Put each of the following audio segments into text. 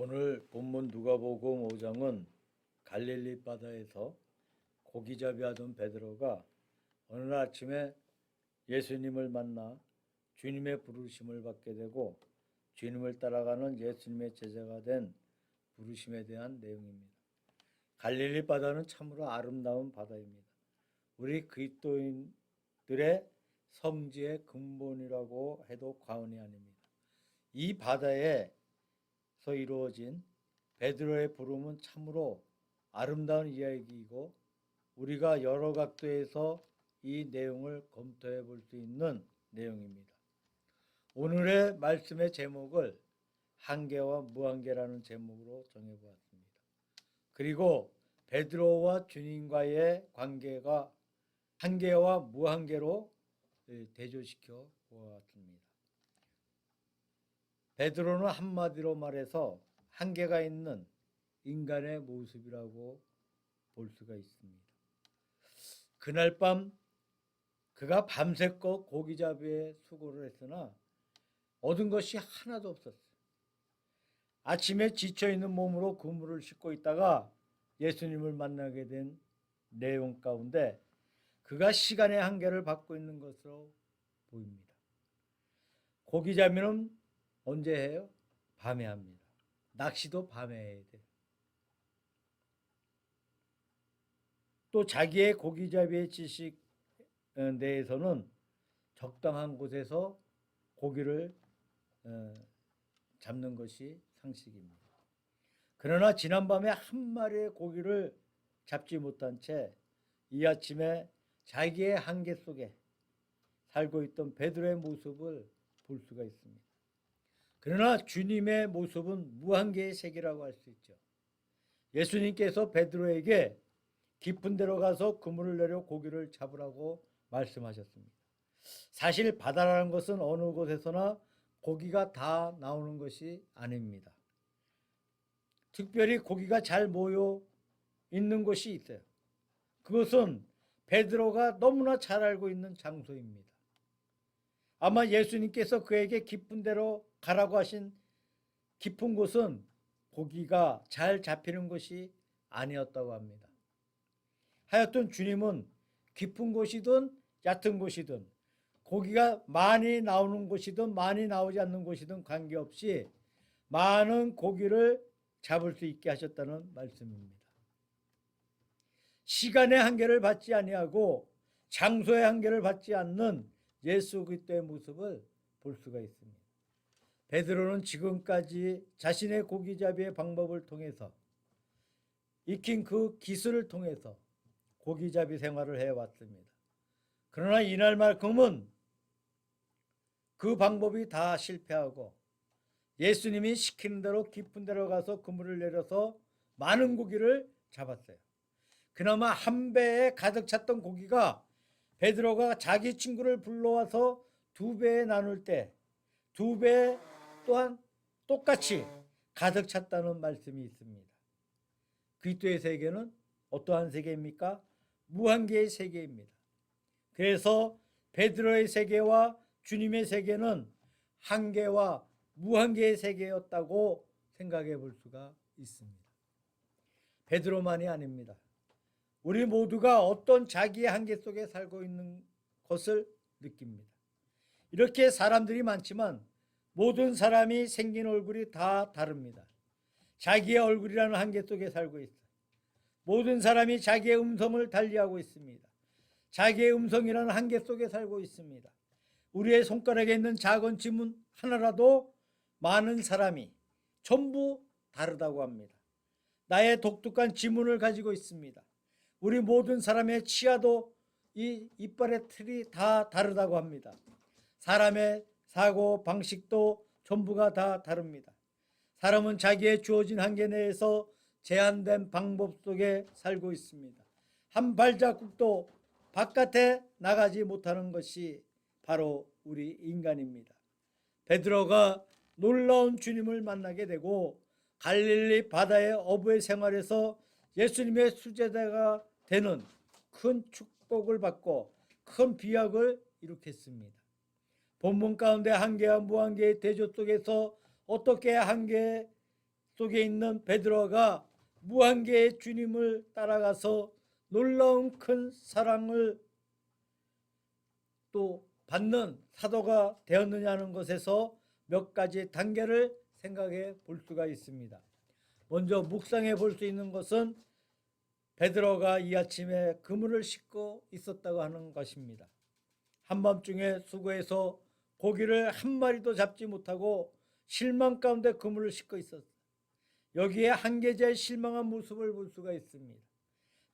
오늘 본문 누가복음 5장은 갈릴리 바다에서 고기잡이 하던 베드로가 어느 날 아침에 예수님을 만나 주님의 부르심을 받게 되고 주님을 따라가는 예수님의 제자가 된 부르심에 대한 내용입니다. 갈릴리 바다는 참으로 아름다운 바다입니다. 우리 그리스도인들의 성지의 근본이라고 해도 과언이 아닙니다. 이 바다에서 이루어진 베드로의 부름은 참으로 아름다운 이야기이고 우리가 여러 각도에서 이 내용을 검토해 볼 수 있는 내용입니다. 오늘의 말씀의 제목을 한계와 무한계라는 제목으로 정해보았습니다. 그리고 베드로와 주님과의 관계가 한계와 무한계로 대조시켜 보았습니다. 베드로는 한마디로 말해서 한계가 있는 인간의 모습이라고 볼 수가 있습니다. 그날 밤 그가 밤새껏 고기잡이에 수고를 했으나 얻은 것이 하나도 없었어요. 아침에 지쳐있는 몸으로 그물을 싣고 있다가 예수님을 만나게 된 내용 가운데 그가 시간의 한계를 받고 있는 것으로 보입니다. 고기잡이는 언제 해요? 밤에 합니다. 낚시도 밤에 해야 돼요. 또 자기의 고기잡이의 지식 내에서는 적당한 곳에서 고기를 잡는 것이 상식입니다. 그러나 지난밤에 한 마리의 고기를 잡지 못한 채 이 아침에 자기의 한계 속에 살고 있던 베드로의 모습을 볼 수가 있습니다. 그러나 주님의 모습은 무한계의 세계라고 할 수 있죠. 예수님께서 베드로에게 깊은 데로 가서 그물을 내려 고기를 잡으라고 말씀하셨습니다. 사실 바다라는 것은 어느 곳에서나 고기가 다 나오는 것이 아닙니다. 특별히 고기가 잘 모여 있는 곳이 있어요. 그것은 베드로가 너무나 잘 알고 있는 장소입니다. 아마 예수님께서 그에게 깊은 데로 가라고 하신 깊은 곳은 고기가 잘 잡히는 곳이 아니었다고 합니다. 하여튼 주님은 깊은 곳이든 얕은 곳이든 고기가 많이 나오는 곳이든 많이 나오지 않는 곳이든 관계없이 많은 고기를 잡을 수 있게 하셨다는 말씀입니다. 시간의 한계를 받지 아니하고 장소의 한계를 받지 않는 예수 그리스도의 모습을 볼 수가 있습니다. 베드로는 지금까지 자신의 고기잡이의 방법을 통해서 익힌 그 기술을 통해서 고기잡이 생활을 해왔습니다. 그러나 이날만큼은 그 방법이 다 실패하고 예수님이 시키는 대로 깊은 데로 가서 그물을 내려서 많은 고기를 잡았어요. 그나마 한 배에 가득 찼던 고기가 베드로가 자기 친구를 불러와서 두 배에 나눌 때 두 배 또한 똑같이 가득 찼다는 말씀이 있습니다. 그리스도의 세계는 어떠한 세계입니까? 무한계의 세계입니다. 그래서 베드로의 세계와 주님의 세계는 한계와 무한계의 세계였다고 생각해 볼 수가 있습니다. 베드로만이 아닙니다. 우리 모두가 어떤 자기의 한계 속에 살고 있는 것을 느낍니다. 이렇게 사람들이 많지만 모든 사람이 생긴 얼굴이 다 다릅니다. 자기의 얼굴이라는 한계 속에 살고 있어요. 모든 사람이 자기의 음성을 달리하고 있습니다. 자기의 음성이라는 한계 속에 살고 있습니다. 우리의 손가락에 있는 작은 지문 하나라도 많은 사람이 전부 다르다고 합니다. 나의 독특한 지문을 가지고 있습니다. 우리 모든 사람의 치아도 이 이빨의 틀이 다 다르다고 합니다. 사람의 사고 방식도 전부가 다 다릅니다. 사람은 자기의 주어진 한계 내에서 제한된 방법 속에 살고 있습니다. 한 발자국도 바깥에 나가지 못하는 것이 바로 우리 인간입니다. 베드로가 놀라운 주님을 만나게 되고 갈릴리 바다의 어부의 생활에서 예수님의 수제자가 되는 큰 축복을 받고 큰 비약을 이룩했습니다. 본문 가운데 한계와 무한계의 대조 속에서 어떻게 한계 속에 있는 베드로가 무한계의 주님을 따라가서 놀라운 큰 사랑을 또 받는 사도가 되었느냐는 것에서 몇 가지 단계를 생각해 볼 수가 있습니다. 먼저 묵상해 볼 수 있는 것은 베드로가 이 아침에 그물을 싣고 있었다고 하는 것입니다. 한밤중에 수고해서 고기를 한 마리도 잡지 못하고 실망 가운데 그물을 싣고 있었어요. 여기에 한계자의 실망한 모습을 볼 수가 있습니다.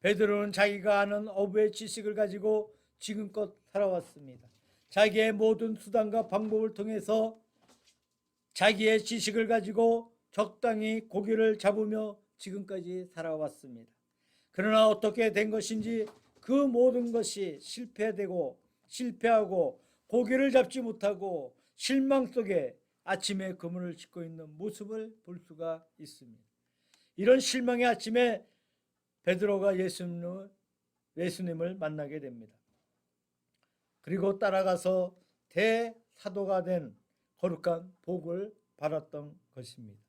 베드로는 자기가 아는 어부의 지식을 가지고 지금껏 살아왔습니다. 자기의 모든 수단과 방법을 통해서 자기의 지식을 가지고 적당히 고기를 잡으며 지금까지 살아왔습니다. 그러나 어떻게 된 것인지 그 모든 것이 실패하고 고기를 잡지 못하고 실망 속에 아침에 그물을 싣고 있는 모습을 볼 수가 있습니다. 이런 실망의 아침에 베드로가 예수님을 만나게 됩니다. 그리고 따라가서 대사도가 된 거룩한 복을 받았던 것입니다.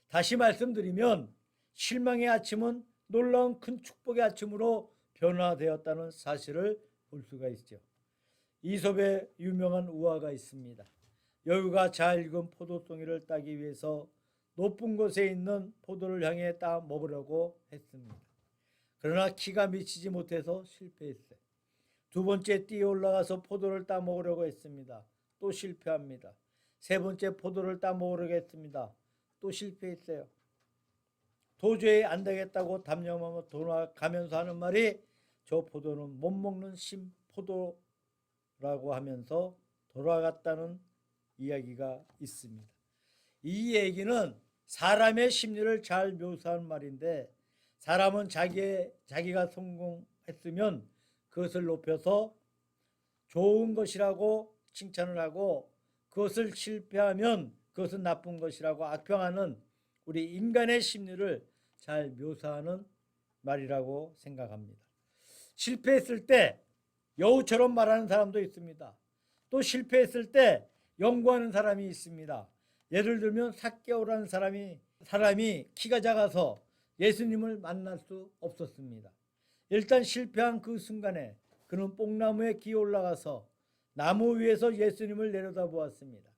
다시 말씀드리면 실망의 아침은 놀라운 큰 축복의 아침으로 변화되었다는 사실을 볼 수가 있죠. 이솝의 유명한 우화가 있습니다. 여우가 잘 익은 포도송이를 따기 위해서 높은 곳에 있는 포도를 향해 따 먹으려고 했습니다. 그러나 키가 미치지 못해서 실패했어요. 두 번째 뛰어 올라가서 포도를 따 먹으려고 했습니다. 또 실패합니다. 세 번째 포도를 따 먹으려고 했습니다. 또 실패했어요. 도저히 안 되겠다고 담념하며 돌아가면서 하는 말이 저 포도는 못 먹는 신포도라고 하면서 돌아갔다는 이야기가 있습니다. 이 얘기는 사람의 심리를 잘 묘사한 말인데 사람은 자기가 성공했으면 그것을 높여서 좋은 것이라고 칭찬을 하고 그것을 실패하면 그것은 나쁜 것이라고 악평하는 우리 인간의 심리를 잘 묘사하는 말이라고 생각합니다. 실패했을 때 여우처럼 말하는 사람도 있습니다. 또 실패했을 때 연구하는 사람이 있습니다. 예를 들면 삭개오라는 사람이 키가 작아서 예수님을 만날 수 없었습니다. 일단 실패한 그 순간에 그는 뽕나무에 기어 올라가서 나무 위에서 예수님을 내려다보았습니다.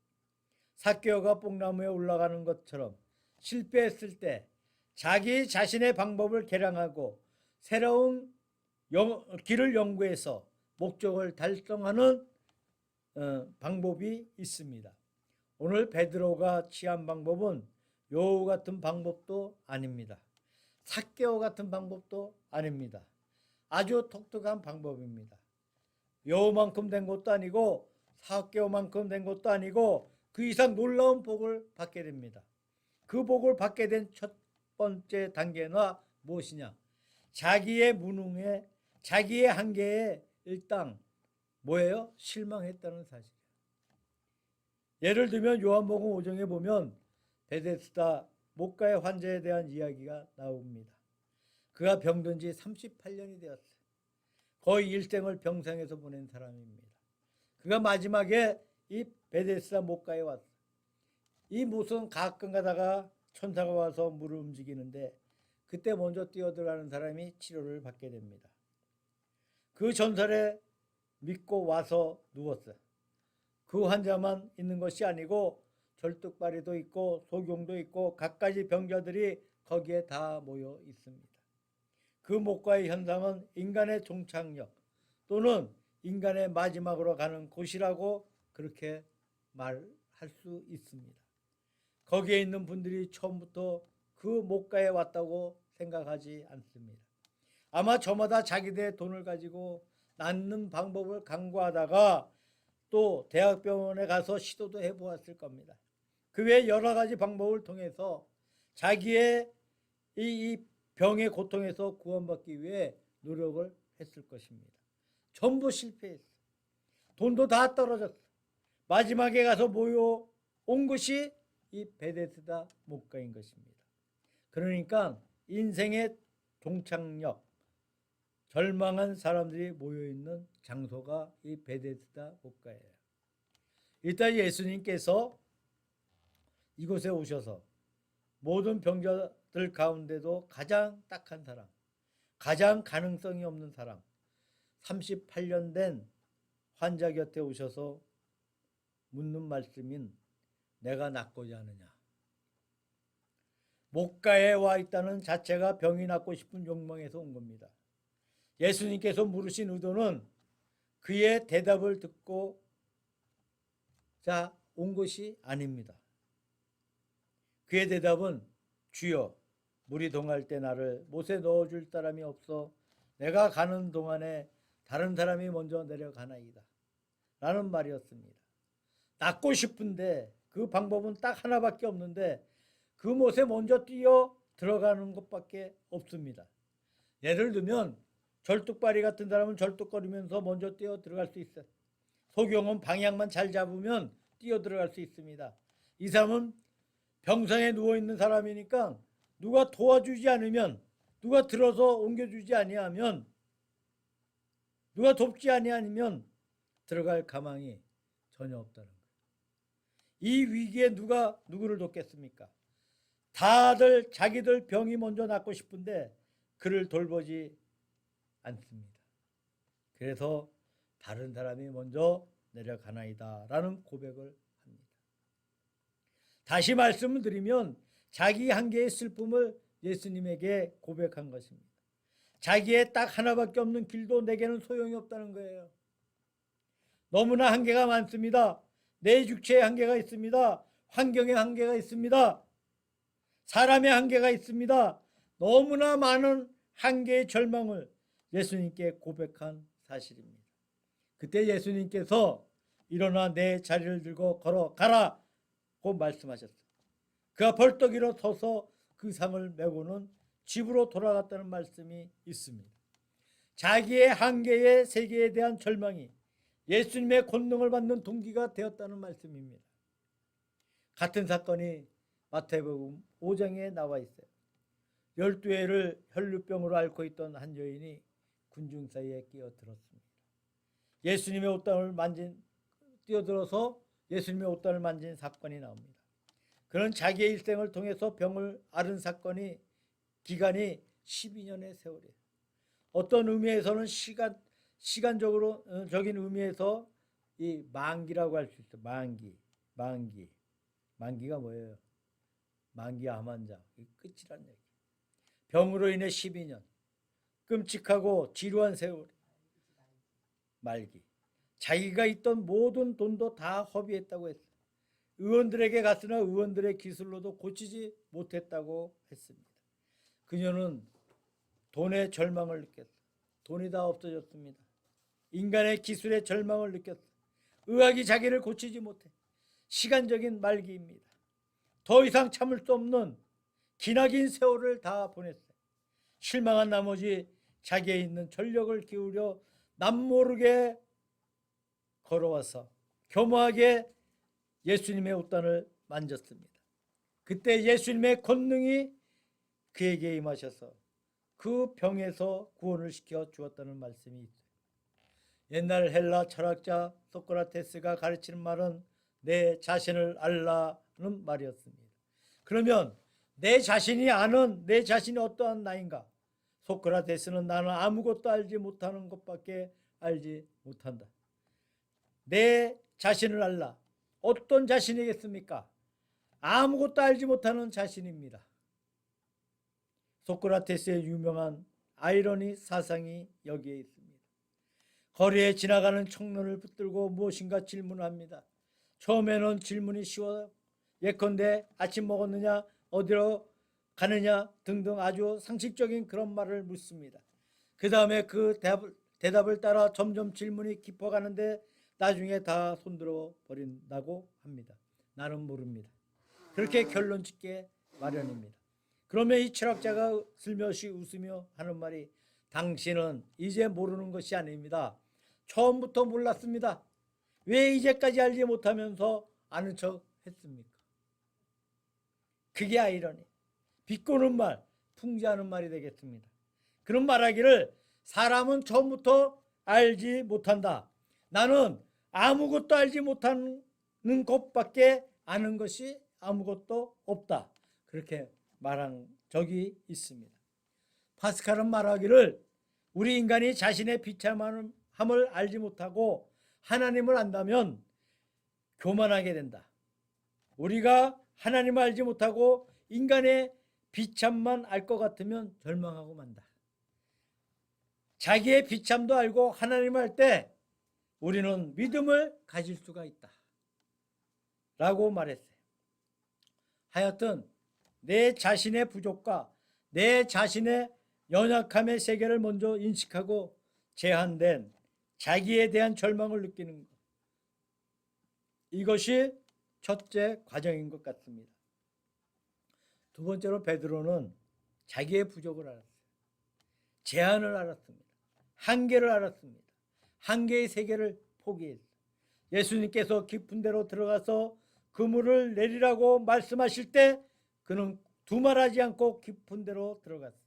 삭개오가 뽕나무에 올라가는 것처럼 실패했을 때 자기 자신의 방법을 개량하고 새로운 길을 연구해서 목적을 달성하는 방법이 있습니다. 오늘 베드로가 취한 방법은 여우 같은 방법도 아닙니다. 삭개오 같은 방법도 아닙니다. 아주 독특한 방법입니다. 여우만큼 된 것도 아니고 삭개오만큼 된 것도 아니고 그 이상 놀라운 복을 받게 됩니다. 그 복을 받게 된 첫 번째 단계는 무엇이냐? 자기의 무능에 자기의 한계에 일단 뭐예요? 실망했다는 사실이에요. 예를 들면 요한복음 5장에 보면 베데스다 목가의 환자에 대한 이야기가 나옵니다. 그가 병든 지 38년이 되었어요. 거의 일생을 병상에서 보낸 사람입니다. 그가 마지막에 이 베데스다 목가에 왔어요. 이 무슨 가끔 가다가 천사가 와서 물을 움직이는데 그때 먼저 뛰어들어가는 사람이 치료를 받게 됩니다. 그 전설에 믿고 와서 누웠어요. 그 환자만 있는 것이 아니고 절뚝발이도 있고 소경도 있고 갖가지 병자들이 거기에 다 모여 있습니다. 그 목과의 현상은 인간의 종착역 또는 인간의 마지막으로 가는 곳이라고 그렇게 말할 수 있습니다. 거기에 있는 분들이 처음부터 그 목가에 왔다고 생각하지 않습니다. 아마 저마다 자기들의 돈을 가지고 낫는 방법을 강구하다가 또 대학병원에 가서 시도도 해보았을 겁니다. 그 외에 여러 가지 방법을 통해서 자기의 이 병의 고통에서 구원받기 위해 노력을 했을 것입니다. 전부 실패했어. 돈도 다 떨어졌어. 마지막에 가서 모여온 것이 이 베데스다 목가인 것입니다. 그러니까 인생의 종착역, 절망한 사람들이 모여있는 장소가 이 베데스다 목가예요. 일단 예수님께서 이곳에 오셔서 모든 병자들 가운데도 가장 딱한 사람, 가장 가능성이 없는 사람, 38년 된 환자 곁에 오셔서 묻는 말씀인 내가 낫고자 하느냐. 목가에 와 있다는 자체가 병이 낫고 싶은 욕망에서 온 겁니다. 예수님께서 물으신 의도는 그의 대답을 듣고 온 것이 아닙니다. 그의 대답은 주여 물이 동할 때 나를 못에 넣어줄 사람이 없어 내가 가는 동안에 다른 사람이 먼저 내려가나이다 라는 말이었습니다. 낫고 싶은데 그 방법은 딱 하나밖에 없는데 그 못에 먼저 뛰어 들어가는 것밖에 없습니다. 예를 들면 절뚝발이 같은 사람은 절뚝거리면서 먼저 뛰어 들어갈 수 있어요. 소경은 방향만 잘 잡으면 뛰어 들어갈 수 있습니다. 이 사람은 병상에 누워있는 사람이니까 누가 도와주지 않으면, 누가 들어서 옮겨주지 아니하면, 누가 돕지 아니하면 들어갈 가망이 전혀 없다는 거예요. 이 위기에 누가 누구를 돕겠습니까? 다들 자기들 병이 먼저 낫고 싶은데 그를 돌보지 않습니다. 그래서 다른 사람이 먼저 내려가나이다 라는 고백을 합니다. 다시 말씀을 드리면 자기 한계의 슬픔을 예수님에게 고백한 것입니다. 자기의 딱 하나밖에 없는 길도 내게는 소용이 없다는 거예요. 너무나 한계가 많습니다. 내 육체의 한계가 있습니다. 환경의 한계가 있습니다. 사람의 한계가 있습니다. 너무나 많은 한계의 절망을 예수님께 고백한 사실입니다. 그때 예수님께서 일어나 내 자리를 들고 걸어가라고 말씀하셨어요. 그가 벌떡 일어서서 그 상을 메고는 집으로 돌아갔다는 말씀이 있습니다. 자기의 한계의 세계에 대한 절망이 예수님의 권능을 받는 동기가 되었다는 말씀입니다. 같은 사건이 마태복음 5장에 나와 있어요. 12회를 혈루병으로 앓고 있던 한 여인이 군중 사이에 끼어들었습니다. 예수님의 옷단을 뛰어들어서 예수님의 옷단을 만진 사건이 나옵니다. 그는 자기의 일생을 통해서 병을 앓은 기간이 12년의 세월이에요. 어떤 의미에서는 시간적인 의미에서 이 만기라고 할 수 있어요. 만기가 뭐예요? 만기와 암환자, 끝이란 얘기. 병으로 인해 12년, 끔찍하고 지루한 세월, 말기. 자기가 있던 모든 돈도 다 허비했다고 했어요. 의원들에게 갔으나 의원들의 기술로도 고치지 못했다고 했습니다. 그녀는 돈의 절망을 느꼈어요. 돈이 다 없어졌습니다. 인간의 기술의 절망을 느꼈어요. 의학이 자기를 고치지 못해. 시간적인 말기입니다. 더 이상 참을 수 없는 기나긴 세월을 다 보냈어요. 실망한 나머지 자기에 있는 전력을 기울여 남모르게 걸어와서 교묘하게 예수님의 옷단을 만졌습니다. 그때 예수님의 권능이 그에게 임하셔서 그 병에서 구원을 시켜 주었다는 말씀이 있어요. 옛날 헬라 철학자 소크라테스가 가르치는 말은 내 자신을 알라는 말이었습니다. 그러면 내 자신이 아는 내 자신이 어떠한 나인가? 소크라테스는 나는 아무것도 알지 못하는 것밖에 알지 못한다. 내 자신을 알라. 어떤 자신이겠습니까? 아무것도 알지 못하는 자신입니다. 소크라테스의 유명한 아이러니 사상이 여기에 있습니다. 거리에 지나가는 청년을 붙들고 무엇인가 질문합니다. 처음에는 질문이 쉬워요. 예컨대 아침 먹었느냐, 어디로 가느냐 등등 아주 상식적인 그런 말을 묻습니다. 그 다음에 그 대답을 따라 점점 질문이 깊어가는데 나중에 다 손들어 버린다고 합니다. 나는 모릅니다. 그렇게 결론 짓게 마련입니다. 그러면 이 철학자가 슬며시 웃으며 하는 말이 당신은 이제 모르는 것이 아닙니다. 처음부터 몰랐습니다. 왜 이제까지 알지 못하면서 아는 척 했습니까? 그게 아이러니. 비꼬는 말, 풍자하는 말이 되겠습니다. 그런 말하기를 사람은 처음부터 알지 못한다. 나는 아무것도 알지 못하는 것밖에 아는 것이 아무것도 없다. 그렇게 말한 적이 있습니다. 파스칼은 말하기를 우리 인간이 자신의 비참함을 알지 못하고 하나님을 안다면 교만하게 된다. 우리가 하나님을 알지 못하고 인간의 비참만 알 것 같으면 절망하고 만다. 자기의 비참도 알고 하나님을 알 때 우리는 믿음을 가질 수가 있다. 라고 말했어요. 하여튼 내 자신의 부족과 내 자신의 연약함의 세계를 먼저 인식하고 제한된 자기에 대한 절망을 느끼는 것. 이것이 첫째 과정인 것 같습니다. 두 번째로 베드로는 자기의 부족을 알았어요. 제한을 알았습니다. 한계를 알았습니다. 한계의 세계를 포기했어요. 예수님께서 깊은 데로 들어가서 그물을 내리라고 말씀하실 때 그는 두말하지 않고 깊은 데로 들어갔어요.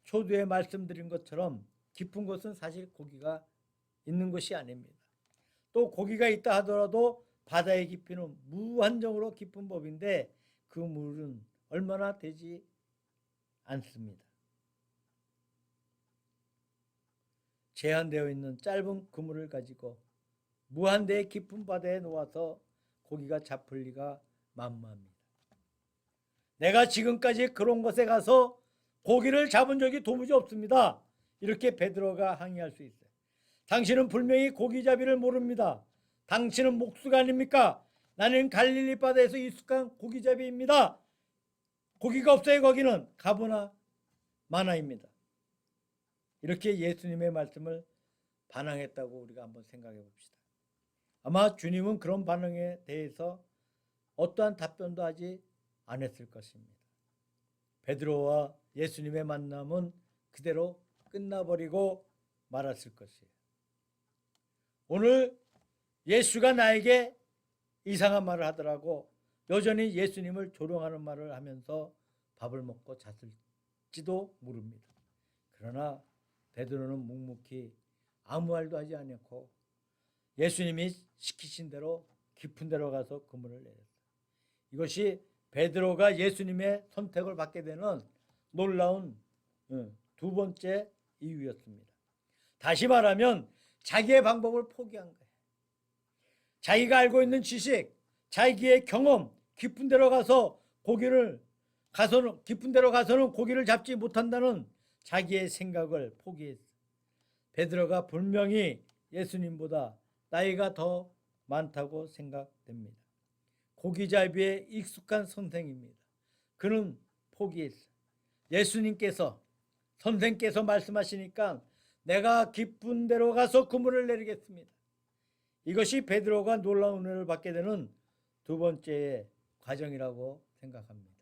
초두에 말씀드린 것처럼 깊은 곳은 사실 고기가 있는 것이 아닙니다. 또 고기가 있다 하더라도 바다의 깊이는 무한정으로 깊은 법인데 그 물은 얼마나 되지 않습니다. 제한되어 있는 짧은 그물을 가지고 무한대의 깊은 바다에 놓아서 고기가 잡힐 리가 만무합니다. 내가 지금까지 그런 곳에 가서 고기를 잡은 적이 도무지 없습니다. 이렇게 베드로가 항의할 수 있어요. 당신은 분명히 고기잡이를 모릅니다. 당신은 목수가 아닙니까? 나는 갈릴리 바다에서 익숙한 고기잡이입니다. 고기가 없어요. 거기는 가보나 마나입니다. 이렇게 예수님의 말씀을 반항했다고 우리가 한번 생각해 봅시다. 아마 주님은 그런 반응에 대해서 어떠한 답변도 하지 않았을 것입니다. 베드로와 예수님의 만남은 그대로 끝나버리고 말았을 것이에요. 오늘 예수가 나에게 이상한 말을 하더라고 여전히 예수님을 조롱하는 말을 하면서 밥을 먹고 잤을지도 모릅니다. 그러나 베드로는 묵묵히 아무 말도 하지 않고 예수님이 시키신 대로 깊은 데로 가서 그물을 내렸어요. 이것이 베드로가 예수님의 선택을 받게 되는 놀라운 두 번째 이유였습니다. 다시 말하면 자기의 방법을 포기한 거예요. 자기가 알고 있는 지식, 자기의 경험, 깊은 데로 가서는 고기를 잡지 못한다는 자기의 생각을 포기했어요. 베드로가 분명히 예수님보다 나이가 더 많다고 생각됩니다. 고기잡이에 익숙한 선생입니다. 그는 포기했어요. 선생께서 말씀하시니까 내가 깊은 데로 가서 그물을 내리겠습니다. 이것이 베드로가 놀라운 은혜를 받게 되는 두 번째의 과정이라고 생각합니다.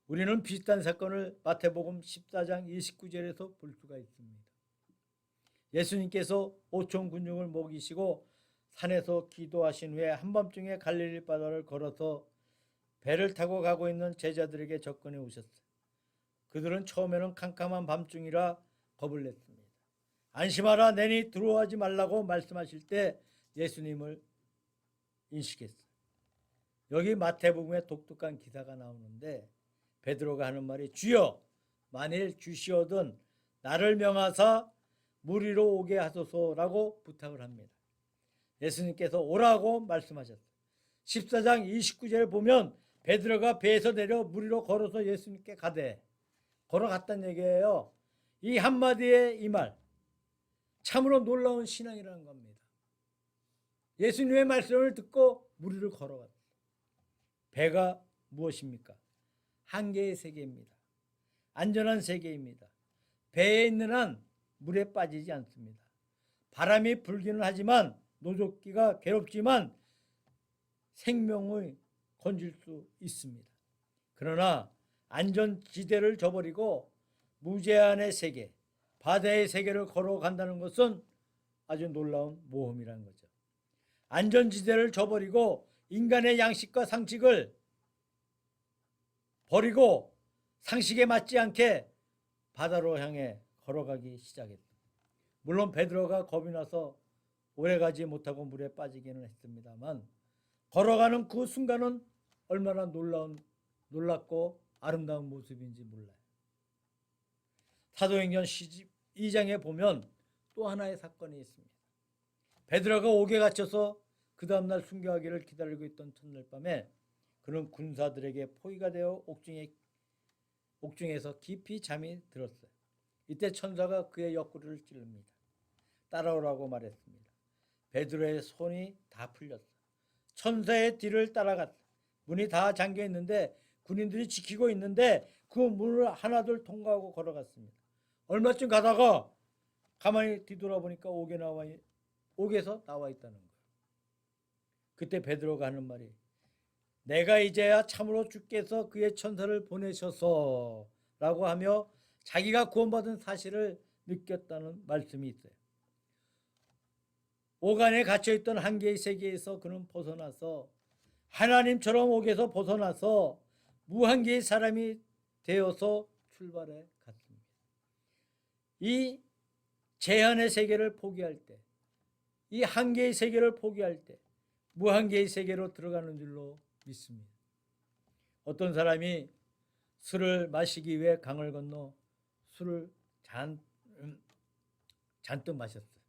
우리는 비슷한 사건을 마태복음 14장 29절에서 볼 수가 있습니다. 예수님께서 5천 군중을 먹이시고 산에서 기도하신 후에 한밤중에 갈릴리 바다를 걸어서 배를 타고 가고 있는 제자들에게 접근해 오셨어요. 그들은 처음에는 캄캄한 밤중이라 겁을 냈습니다. 안심하라, 내니 두려워하지 말라고 말씀하실 때 예수님을 인식했어요. 여기 마태복음에 독특한 기사가 나오는데 베드로가 하는 말이 주여 만일 주시오든 나를 명하사 물 위로 오게 하소서라고 부탁을 합니다. 예수님께서 오라고 말씀하셨어요. 14장 29절을 보면 베드로가 배에서 내려 물 위로 걸어서 예수님께 가되 걸어갔다는 얘기예요. 이 한마디의 이 말 참으로 놀라운 신앙이라는 겁니다. 예수님의 말씀을 듣고 물 위를 걸어갔어요. 배가 무엇입니까? 한계의 세계입니다. 안전한 세계입니다. 배에 있는 한 물에 빠지지 않습니다. 바람이 불기는 하지만 노젓기가 괴롭지만 생명을 건질 수 있습니다. 그러나 안전지대를 저버리고 무제한의 세계, 바다의 세계를 걸어간다는 것은 아주 놀라운 모험이라는 거죠. 안전지대를 저버리고 인간의 양식과 상식을 버리고 상식에 맞지 않게 바다로 향해 걸어가기 시작했습니다. 물론 베드로가 겁이 나서 오래가지 못하고 물에 빠지기는 했습니다만 걸어가는 그 순간은 얼마나 놀라운 놀랍고 아름다운 모습인지 몰라요. 사도행전 12장에 보면 또 하나의 사건이 있습니다. 베드로가 옥에 갇혀서 그 다음날 순교하기를 기다리고 있던 첫날 밤에 그는 군사들에게 포위가 되어 옥중에서 깊이 잠이 들었어요. 이때 천사가 그의 옆구리를 찌릅니다. 따라오라고 말했습니다. 베드로의 손이 다 풀렸어. 천사의 뒤를 따라갔어. 문이 다 잠겨 있는데 군인들이 지키고 있는데 그 문을 하나둘 통과하고 걸어갔습니다. 얼마쯤 가다가 가만히 뒤돌아보니까 옥에서 나와 있다는 거예요. 그때 베드로가 하는 말이 내가 이제야 참으로 주께서 그의 천사를 보내셔서 라고 하며 자기가 구원받은 사실을 느꼈다는 말씀이 있어요. 옥 안에 갇혀있던 한계의 세계에서 그는 벗어나서 하나님처럼 옥에서 벗어나서 무한계의 사람이 되어서 출발해 갔습니다. 이 제한의 세계를 포기할 때, 이 한계의 세계를 포기할 때 무한계의 세계로 들어가는 줄로 믿습니다. 어떤 사람이 술을 마시기 위해 강을 건너 술을 잔뜩 마셨어요.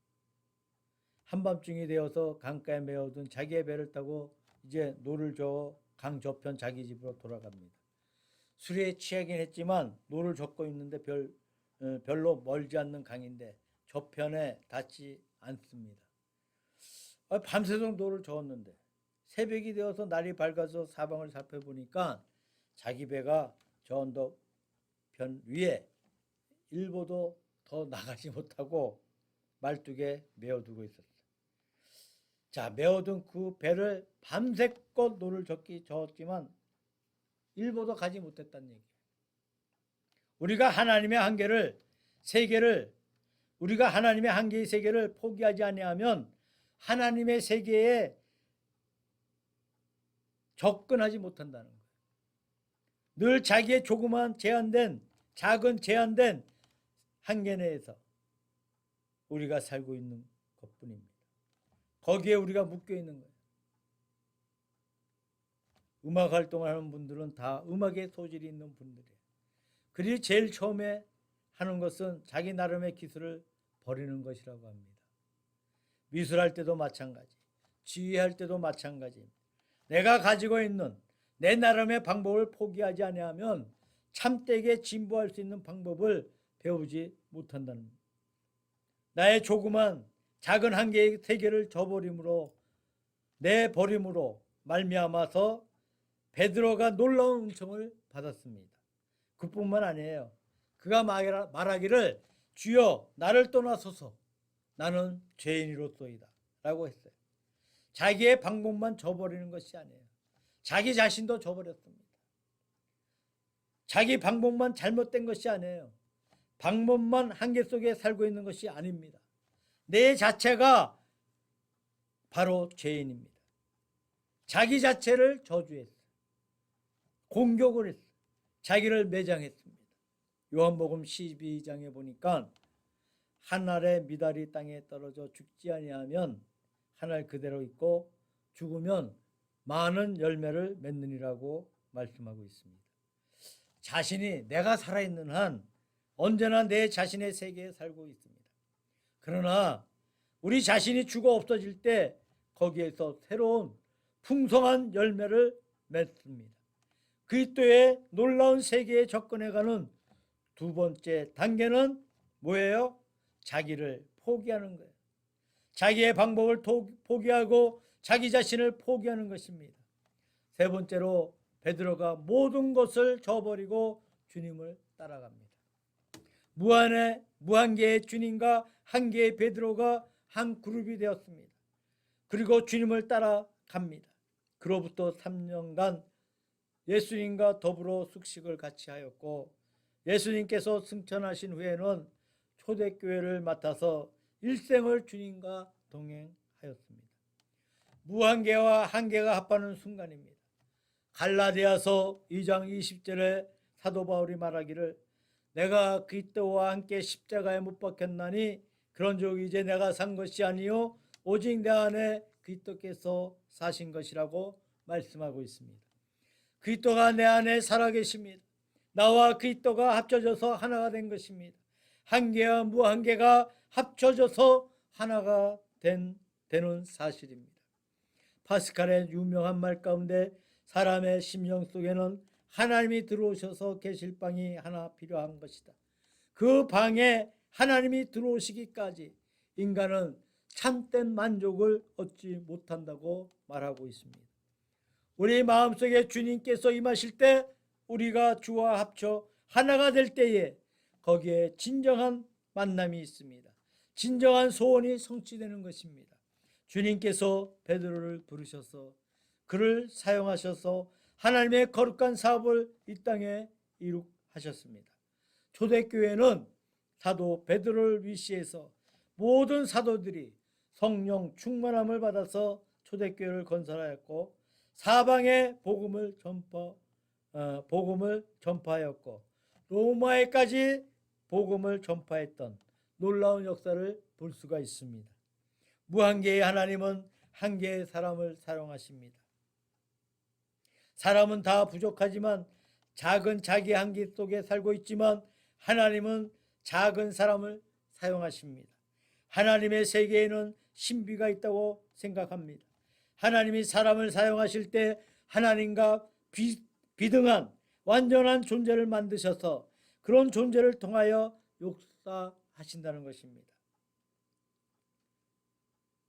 한밤중이 되어서 강가에 메어둔 자기의 배를 타고 이제 노를 저어 강 저편 자기 집으로 돌아갑니다. 술에 취하긴 했지만 노를 젓고 있는데 별로 멀지 않는 강인데 저편에 닿지 않습니다. 밤새도록 노를 저었는데 새벽이 되어서 날이 밝아서 사방을 살펴보니까 자기 배가 저 언덕편 위에 일보도 더 나가지 못하고 말뚝에 메어두고 있었어요. 자, 메어둔 그 배를 밤새껏 노를 저었지만 일보도 가지 못했다는 얘기예요. 우리가 하나님의 한계의 세계를 포기하지 아니하면 하나님의 세계에 접근하지 못한다는 거예요. 늘 자기의 조그만 작은 제한된 한계 내에서 우리가 살고 있는 것뿐입니다. 거기에 우리가 묶여 있는 거예요. 음악 활동을 하는 분들은 다 음악에 소질이 있는 분들이에요. 그리고 제일 처음에 하는 것은 자기 나름의 기술을 버리는 것이라고 합니다. 미술할 때도 마찬가지, 지휘할 때도 마찬가지입니다. 내가 가지고 있는 내 나름의 방법을 포기하지 아니하면 참되게 진보할 수 있는 방법을 배우지 못한다는 겁니다. 나의 조그만 작은 한계의 세계를 내버림으로 말미암아서 베드로가 놀라운 은총을 받았습니다. 그뿐만 아니에요. 그가 말하기를 주여 나를 떠나소서 나는 죄인이로소이다 라고 했어요. 자기의 방법만 저버리는 것이 아니에요. 자기 자신도 저버렸습니다. 자기 방법만 잘못된 것이 아니에요. 방법만 한계 속에 살고 있는 것이 아닙니다. 내 자체가 바로 죄인입니다. 자기 자체를 저주했어요. 공격을 했어요. 자기를 매장했습니다. 요한복음 12장에 보니까 한 알의 미달이 땅에 떨어져 죽지 아니하면 한 알 그대로 있고 죽으면 많은 열매를 맺느니라고 말씀하고 있습니다. 자신이 내가 살아있는 한 언제나 내 자신의 세계에 살고 있습니다. 그러나 우리 자신이 죽어 없어질 때 거기에서 새로운 풍성한 열매를 맺습니다. 그리스도의 놀라운 세계에 접근해가는 두 번째 단계는 뭐예요? 자기를 포기하는 거예요. 자기의 방법을 포기하고 자기 자신을 포기하는 것입니다. 세 번째로 베드로가 모든 것을 저버리고 주님을 따라갑니다. 무한계의 주님과 한계의 베드로가 한 그룹이 되었습니다. 그리고 주님을 따라갑니다. 그로부터 3년간 예수님과 더불어 숙식을 같이 하였고 예수님께서 승천하신 후에는 초대교회를 맡아서 일생을 주님과 동행하였습니다. 무한계와 한계가 합하는 순간입니다. 갈라디아서 2장 20절에 사도 바울이 말하기를 내가 그리스도와 함께 십자가에 못 박혔나니 그런즉 이제 내가 산 것이 아니요 오직 내 안에 그리스도께서 사신 것이라고 말씀하고 있습니다. 그리스도가 내 안에 살아계십니다. 나와 그리스도가 합쳐져서 하나가 된 것입니다. 한계와 무한계가 합쳐져서 하나가 되는 사실입니다. 파스칼의 유명한 말 가운데 사람의 심령 속에는 하나님이 들어오셔서 계실 방이 하나 필요한 것이다. 그 방에 하나님이 들어오시기까지 인간은 참된 만족을 얻지 못한다고 말하고 있습니다. 우리 마음속에 주님께서 임하실 때 우리가 주와 합쳐 하나가 될 때에 거기에 진정한 만남이 있습니다. 진정한 소원이 성취되는 것입니다. 주님께서 베드로를 부르셔서 그를 사용하셔서 하나님의 거룩한 사업을 이 땅에 이룩하셨습니다. 초대교회는 사도 베드로를 위시해서 모든 사도들이 성령 충만함을 받아서 초대교회를 건설하였고 사방에 복음을 전파하였고 로마에까지 복음을 전파했던 놀라운 역사를 볼 수가 있습니다. 무한계의 하나님은 한계의 사람을 사용하십니다. 사람은 다 부족하지만 작은 자기 한계 속에 살고 있지만 하나님은 작은 사람을 사용하십니다. 하나님의 세계에는 신비가 있다고 생각합니다. 하나님이 사람을 사용하실 때 하나님과 비등한 완전한 존재를 만드셔서 그런 존재를 통하여 역사하신다는 것입니다.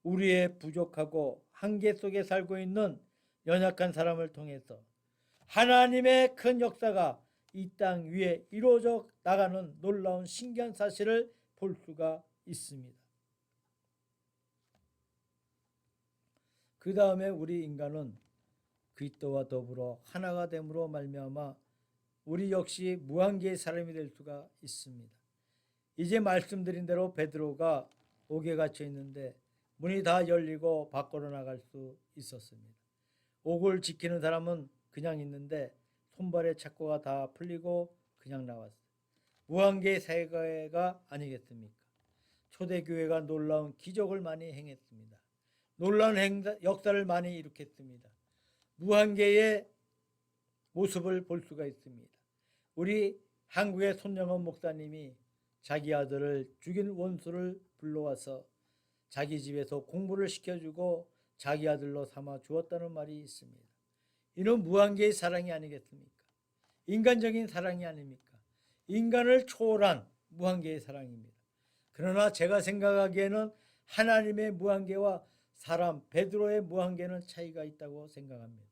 우리의 부족하고 한계 속에 살고 있는 연약한 사람을 통해서 하나님의 큰 역사가 이 땅 위에 이루어져 나가는 놀라운 신기한 사실을 볼 수가 있습니다. 그 다음에 우리 인간은 그리스도와 더불어 하나가 됨으로 말미암아 우리 역시 무한계의 사람이 될 수가 있습니다. 이제 말씀드린 대로 베드로가 옥에 갇혀 있는데 문이 다 열리고 밖으로 나갈 수 있었습니다. 옥을 지키는 사람은 그냥 있는데 손발의 착고가 다 풀리고 그냥 나왔어요. 무한계의 세계가 아니겠습니까? 초대교회가 놀라운 기적을 많이 행했습니다. 놀라운 역사를 많이 일으켰습니다. 무한계의 모습을 볼 수가 있습니다. 우리 한국의 손영원 목사님이 자기 아들을 죽인 원수를 불러와서 자기 집에서 공부를 시켜주고 자기 아들로 삼아 주었다는 말이 있습니다. 이는 무한계의 사랑이 아니겠습니까? 인간적인 사랑이 아닙니까? 인간을 초월한 무한계의 사랑입니다. 그러나 제가 생각하기에는 하나님의 무한계와 사람 베드로의 무한계는 차이가 있다고 생각합니다.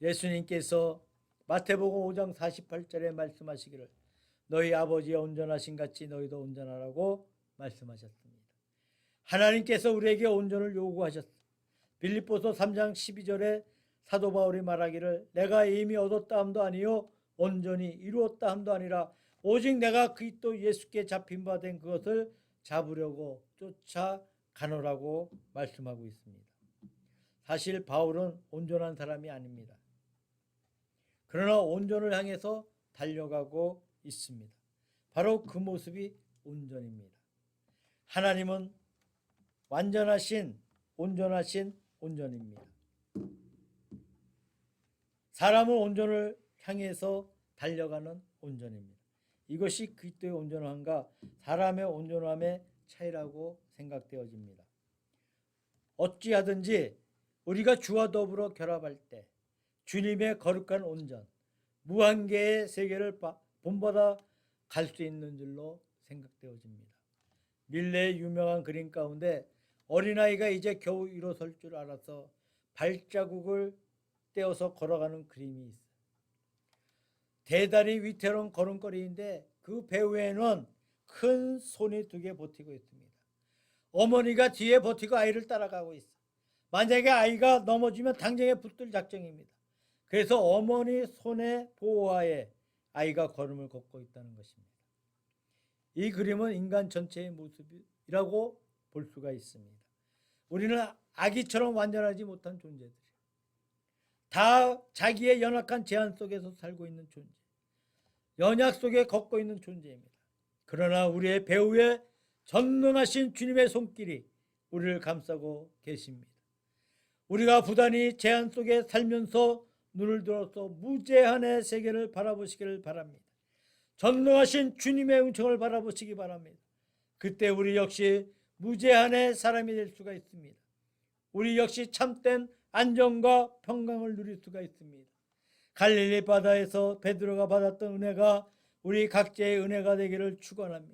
예수님께서 마태복음 5장 48절에 말씀하시기를 너희 아버지의 온전하신 같이 너희도 온전하라고 말씀하셨습니다. 하나님께서 우리에게 온전을 요구하셨습니다. 빌립보서 3장 12절에 사도 바울이 말하기를 내가 이미 얻었다 함도 아니요 온전히 이루었다 함도 아니라 오직 내가 그리스도 예수께 잡힌 바 된 그것을 잡으려고 쫓아가노라고 말씀하고 있습니다. 사실 바울은 온전한 사람이 아닙니다. 그러나 온전을 향해서 달려가고 있습니다. 바로 그 모습이 온전입니다. 하나님은 온전하신 온전입니다. 사람은 온전을 향해서 달려가는 온전입니다. 이것이 그리스도의 온전함과 사람의 온전함의 차이라고 생각되어집니다. 어찌하든지 우리가 주와 더불어 결합할 때 주님의 거룩한 온전, 무한계의 세계를 본받아 갈 수 있는 줄로 생각되어집니다. 밀레의 유명한 그림 가운데 어린아이가 이제 겨우 일어설 줄 알아서 발자국을 떼어서 걸어가는 그림이 있어요. 대단히 위태로운 걸음걸이인데 그 배후에는 큰 손이 2개 버티고 있습니다. 어머니가 뒤에 버티고 아이를 따라가고 있어요. 만약에 아이가 넘어지면 당장에 붙들 작정입니다. 그래서 어머니 손의 보호하에 아이가 걸음을 걷고 있다는 것입니다. 이 그림은 인간 전체의 모습이라고 볼 수가 있습니다. 우리는 아기처럼 완전하지 못한 존재들이에요. 다 자기의 연약한 제한 속에서 살고 있는 존재, 연약 속에 걷고 있는 존재입니다. 그러나 우리의 배후에 전능하신 주님의 손길이 우리를 감싸고 계십니다. 우리가 부단히 제한 속에 살면서 눈을 들어서 무제한의 세계를 바라보시기를 바랍니다. 전능하신 주님의 은총을 바라보시기 바랍니다. 그때 우리 역시 무제한의 사람이 될 수가 있습니다. 우리 역시 참된 안정과 평강을 누릴 수가 있습니다. 갈릴리 바다에서 베드로가 받았던 은혜가 우리 각자의 은혜가 되기를 축원합니다.